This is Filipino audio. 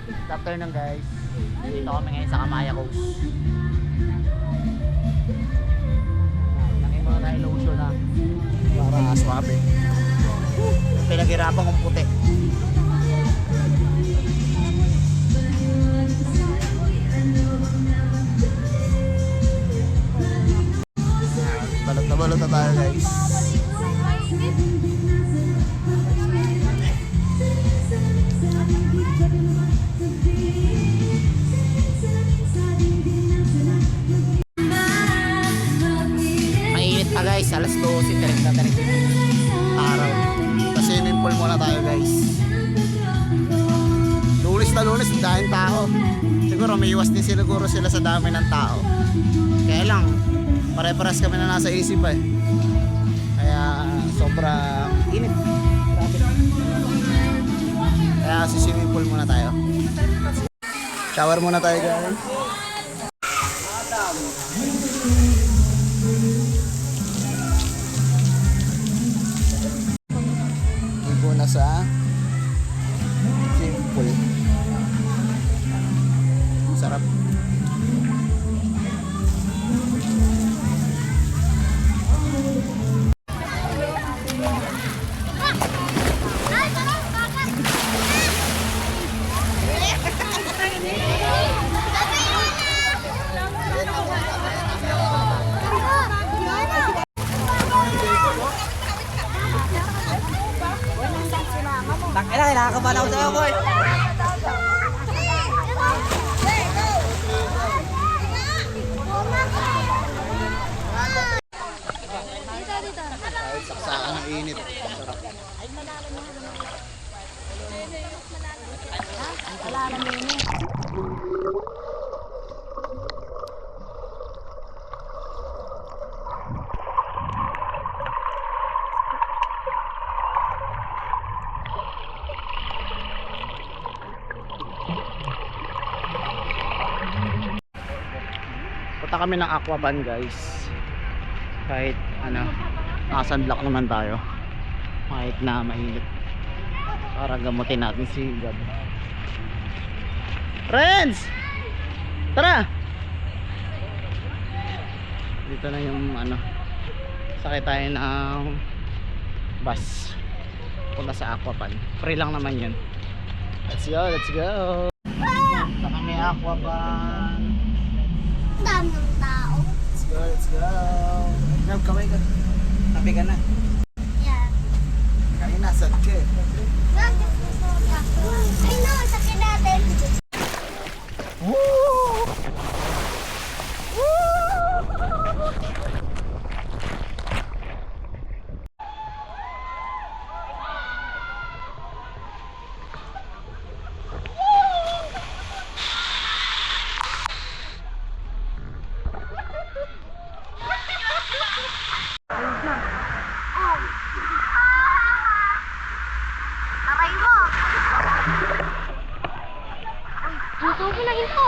Good afternoon guys. Dito kami ngayon sa Kamaya Coast. Lagay muna tayo lotion na para swabe. Pinaghirapan kong puti. Balot na balot na tayo guys. Mainit pa guys, alas 12, tarik na tarik araw. Sa swimming pool muna tayo guys. Lunes na lunes, dahil tao. Siguro may iwas din siguro sila sa dami ng tao. Kaya lang, pare-paras kami na nasa isip eh. Kaya sobrang init. Grabe. Kaya sa swimming pool muna tayo. Shower muna tayo guys. Ibo na sa swimming pool. Sarap. Kailangan ka ba na ako sa'yo, boy? Kahit saksakan ng init. Sarap. Punta kami ng Aquaban guys. Kahit ano, nakasunblock naman tayo. Kahit na mainit. Para gamutin natin si Gab. Friends! Tara! Dito na yung ano, sakay tayo ng bus. Punta sa Aquaban. Free lang naman yun. Let's go, let's go! Punta kami Aquaban. Dami ng tao. Let's go, let's go. Nab, kamay ka. Tabi ka na. Yan. Kaya nasad ka eh. Ay no, sakin natin. Woo! Aray mo. Gusto ko na ito.